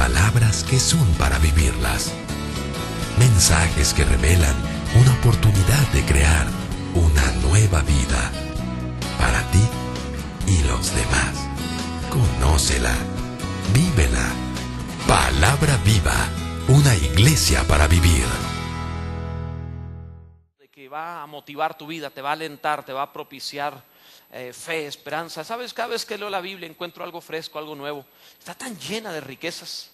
palabras que son para vivirlas. Mensajes que revelan una oportunidad de crear una nueva vida para ti y los demás. Conócela, vívela. Palabra Viva, una iglesia para vivir. Que va a motivar tu vida, te va a alentar, te va a propiciar fe, esperanza. ¿Sabes? Cada vez que leo la Biblia encuentro algo fresco, algo nuevo. Está tan llena de riquezas.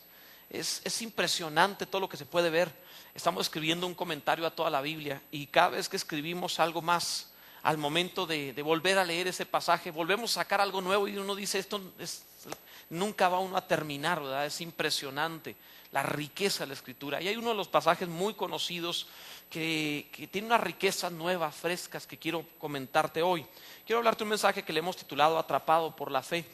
Es impresionante todo lo que se puede ver. Estamos escribiendo un comentario a toda la Biblia y cada vez que escribimos algo más, al momento de volver a leer ese pasaje, volvemos a sacar algo nuevo y uno dice, nunca va uno a terminar, ¿verdad? Es impresionante la riqueza de la Escritura. Y hay uno de los pasajes muy conocidos que tiene una riqueza nueva, frescas, que quiero comentarte hoy. Quiero hablarte de un mensaje que le hemos titulado Atrapado por la Fe,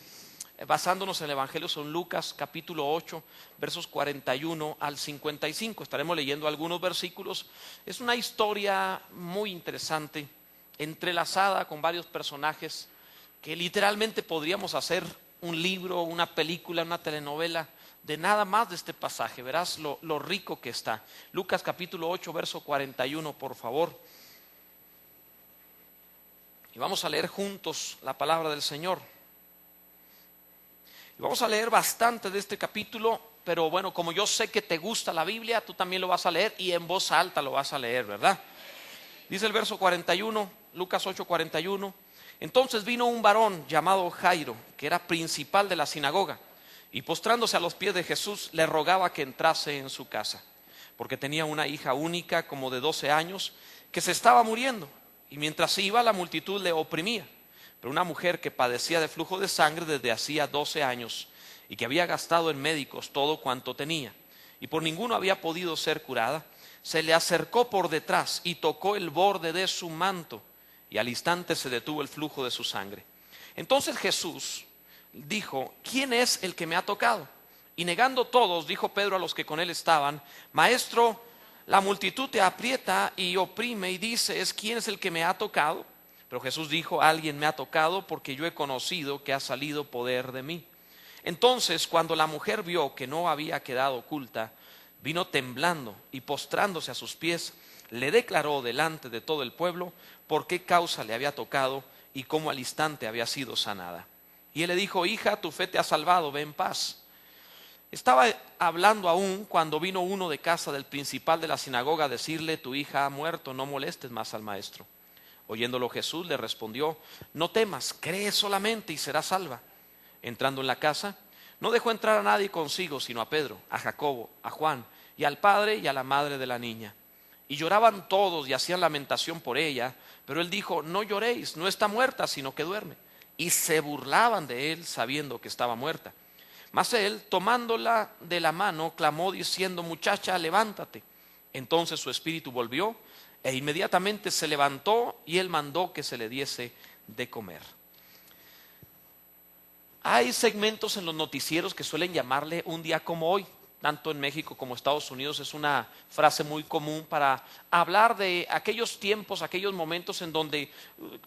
basándonos en el Evangelio San Lucas, capítulo 8, versos 41 al 55. Estaremos leyendo algunos versículos. Es una historia muy interesante, entrelazada con varios personajes que literalmente podríamos hacer un libro, una película, una telenovela de nada más de este pasaje. Verás lo rico que está. Lucas capítulo 8, verso 41, por favor. Y vamos a leer juntos la palabra del Señor. Y vamos a leer bastante de este capítulo, pero bueno, como yo sé que te gusta la Biblia, tú también lo vas a leer y en voz alta lo vas a leer, ¿verdad? Dice el verso 41, Lucas 8, 41. Entonces vino un varón llamado Jairo, que era principal de la sinagoga, y postrándose a los pies de Jesús, le rogaba que entrase en su casa, porque tenía una hija única, como de 12 años, que se estaba muriendo, y mientras iba la multitud le oprimía. Pero una mujer que padecía de flujo de sangre desde hacía 12 años, y que había gastado en médicos todo cuanto tenía, y por ninguno había podido ser curada, se le acercó por detrás y tocó el borde de su manto, y al instante se detuvo el flujo de su sangre. Entonces Jesús dijo, ¿quién es el que me ha tocado? Y negando todos, dijo Pedro a los que con él estaban, Maestro, la multitud te aprieta y oprime y dices, ¿quién es el que me ha tocado? Pero Jesús dijo, alguien me ha tocado porque yo he conocido que ha salido poder de mí. Entonces, cuando la mujer vio que no había quedado oculta, vino temblando y postrándose a sus pies, le declaró delante de todo el pueblo por qué causa le había tocado y cómo al instante había sido sanada. Y él le dijo, hija, tu fe te ha salvado, ve en paz. Estaba hablando aún cuando vino uno de casa del principal de la sinagoga a decirle, tu hija ha muerto, no molestes más al maestro. Oyéndolo Jesús le respondió, no temas, cree solamente y serás salva. Entrando en la casa, no dejó entrar a nadie consigo, sino a Pedro, a Jacobo, a Juan, y al padre y a la madre de la niña. Y lloraban todos y hacían lamentación por ella, pero él dijo, no lloréis, no está muerta, sino que duerme. Y se burlaban de él, sabiendo que estaba muerta. Mas él, tomándola de la mano, clamó diciendo, muchacha, levántate. Entonces su espíritu volvió, e inmediatamente se levantó, y él mandó que se le diese de comer. Hay segmentos en los noticieros que suelen llamarle un día como hoy. Tanto en México como Estados Unidos es una frase muy común para hablar de aquellos tiempos, aquellos momentos en donde,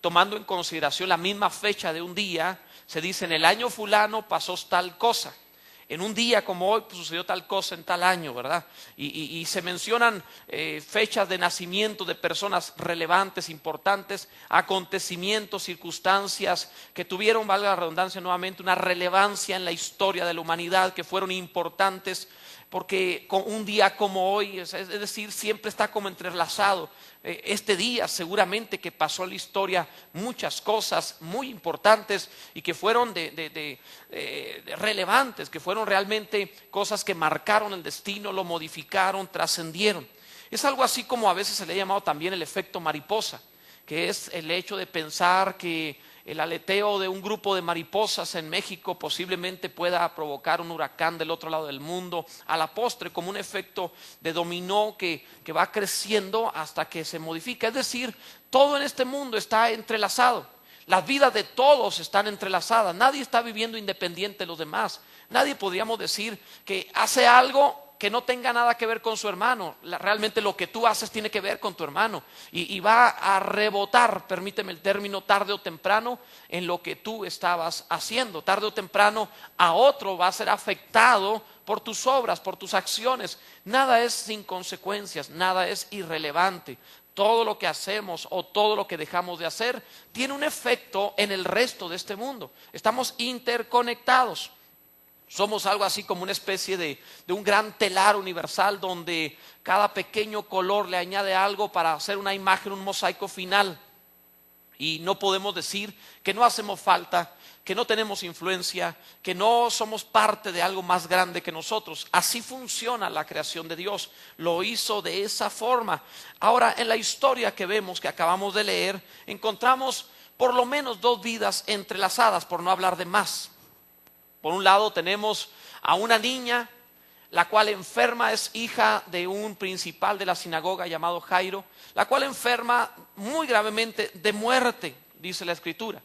tomando en consideración la misma fecha de un día, se dice en el año fulano pasó tal cosa. En un día como hoy pues, sucedió tal cosa en tal año, ¿verdad? Y se mencionan fechas de nacimiento de personas relevantes, importantes, acontecimientos, circunstancias que tuvieron, valga la redundancia nuevamente, una relevancia en la historia de la humanidad, que fueron importantes, porque con un día como hoy, es decir, siempre está como entrelazado. Este día seguramente que pasó en la historia muchas cosas muy importantes y que fueron relevantes, que fueron realmente cosas que marcaron el destino, lo modificaron, trascendieron. Es algo así como a veces se le ha llamado también el efecto mariposa, que es el hecho de pensar que el aleteo de un grupo de mariposas en México posiblemente pueda provocar un huracán del otro lado del mundo, a la postre como un efecto de dominó que va creciendo hasta que se modifica. Es decir, todo en este mundo está entrelazado. Las vidas de todos están entrelazadas. Nadie está viviendo independiente de los demás. Nadie podríamos decir que hace algo que no tenga nada que ver con su hermano. Realmente lo que tú haces tiene que ver con tu hermano y va a rebotar, permíteme el término, tarde o temprano en lo que tú estabas haciendo. Tarde o temprano a otro va a ser afectado por tus obras, por tus acciones. Nada es sin consecuencias, nada es irrelevante. Todo lo que hacemos o todo lo que dejamos de hacer tiene un efecto en el resto de este mundo. Estamos interconectados. Somos algo así como una especie de un gran telar universal donde cada pequeño color le añade algo para hacer una imagen, un mosaico final. Y no podemos decir que no hacemos falta, que no tenemos influencia, que no somos parte de algo más grande que nosotros. Así funciona la creación de Dios. Lo hizo de esa forma. Ahora, en la historia que vemos, que acabamos de leer, encontramos por lo menos dos vidas entrelazadas, por no hablar de más. Por un lado tenemos a una niña, la cual enferma, es hija de un principal de la sinagoga llamado Jairo, la cual enferma muy gravemente de muerte, dice la Escritura.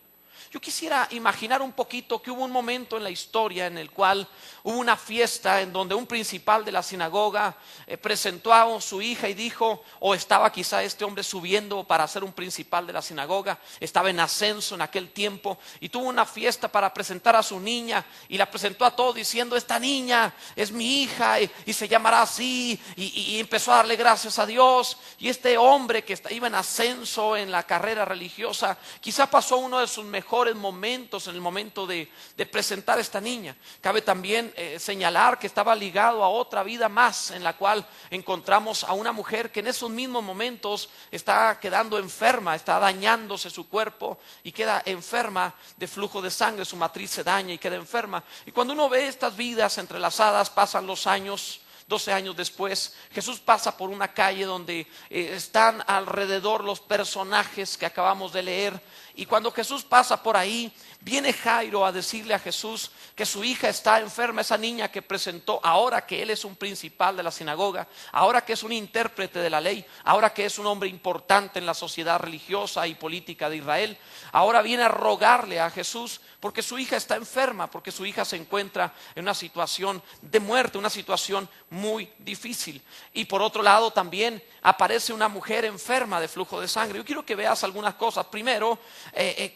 Yo quisiera imaginar un poquito que hubo un momento en la historia en el cual hubo una fiesta en donde un principal de la sinagoga presentó a su hija y dijo, o estaba quizá este hombre subiendo para ser un principal de la sinagoga, estaba en ascenso en aquel tiempo y tuvo una fiesta para presentar a su niña y la presentó a todos diciendo, esta niña es mi hija y se llamará así, y empezó a darle gracias a Dios. Y este hombre que iba en ascenso en la carrera religiosa, quizá pasó uno de sus mejores momentos en el momento de presentar a esta niña. Cabe también señalar que estaba ligado a otra vida más, en la cual encontramos a una mujer que en esos mismos momentos está quedando enferma, está dañándose su cuerpo y queda enferma de flujo de sangre, su matriz se daña y queda enferma. Y cuando uno ve estas vidas entrelazadas, pasan los años. 12 años después, Jesús pasa por una calle donde están alrededor los personajes que acabamos de leer. Y cuando Jesús pasa por ahí, viene Jairo a decirle a Jesús que su hija está enferma, esa niña que presentó, ahora que él es un principal de la sinagoga, ahora que es un intérprete de la ley, ahora que es un hombre importante en la sociedad religiosa y política de Israel, ahora viene a rogarle a Jesús porque su hija está enferma, porque su hija se encuentra en una situación de muerte, una situación muy difícil. Y por otro lado también aparece una mujer enferma de flujo de sangre. Yo quiero que veas algunas cosas. Primero,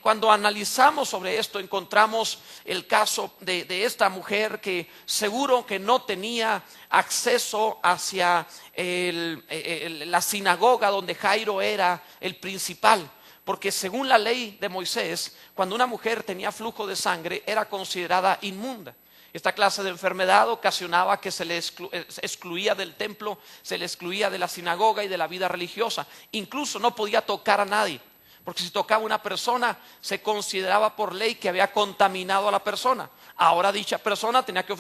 cuando analizamos sobre esto, encontramos el caso de esta mujer que seguro que no tenía acceso hacia la sinagoga donde Jairo era el principal. Porque según la ley de Moisés, cuando una mujer tenía flujo de sangre era considerada inmunda. Esta clase de enfermedad ocasionaba que se le excluía del templo, se le excluía de la sinagoga y de la vida religiosa. Incluso no podía tocar a nadie, porque si tocaba a una persona se consideraba por ley que había contaminado a la persona. Ahora dicha persona tenía que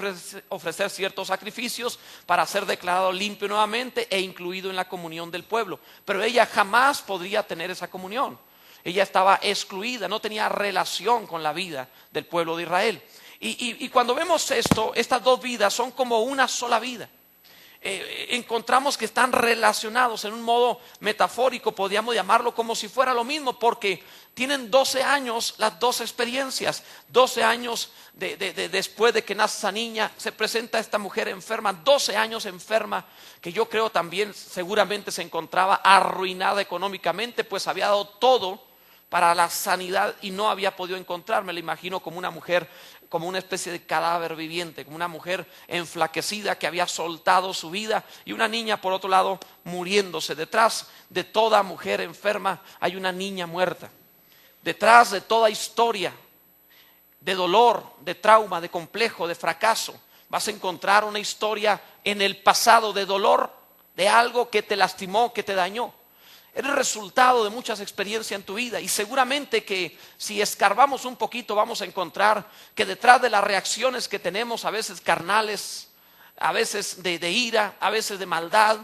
ofrecer ciertos sacrificios para ser declarado limpio nuevamente e incluido en la comunión del pueblo. Pero ella jamás podría tener esa comunión. Ella estaba excluida, no tenía relación con la vida del pueblo de Israel. Y cuando vemos esto, estas dos vidas son como una sola vida. Encontramos que están relacionados en un modo metafórico, podríamos llamarlo como si fuera lo mismo, porque tienen 12 años las dos experiencias. 12 años después de que nace esa niña, se presenta esta mujer enferma, 12 años enferma, que yo creo también seguramente se encontraba arruinada económicamente, pues había dado todo para la sanidad y no había podido encontrar. Me la imagino como una mujer, como una especie de cadáver viviente, como una mujer enflaquecida que había soltado su vida, y una niña por otro lado muriéndose. Detrás de toda mujer enferma hay una niña muerta. Detrás de toda historia de dolor, de trauma, de complejo, de fracaso, vas a encontrar una historia en el pasado de dolor, de algo que te lastimó, que te dañó. Eres resultado de muchas experiencias en tu vida, y seguramente que si escarbamos un poquito vamos a encontrar que detrás de las reacciones que tenemos, a veces carnales, a veces de ira, a veces de maldad,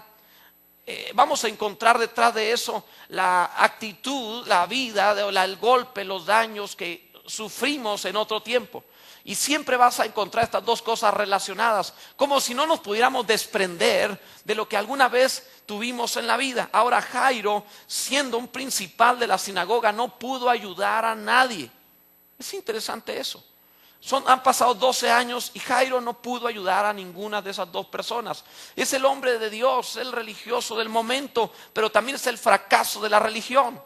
vamos a encontrar detrás de eso la actitud, la vida, el golpe, los daños que sufrimos en otro tiempo. Y siempre vas a encontrar estas dos cosas relacionadas, como si no nos pudiéramos desprender de lo que alguna vez tuvimos en la vida. Ahora Jairo, siendo un principal de la sinagoga, no pudo ayudar a nadie. Es interesante eso. Han pasado 12 años y Jairo no pudo ayudar a ninguna de esas dos personas. Es el hombre de Dios, el religioso del momento, pero también es el fracaso de la religión.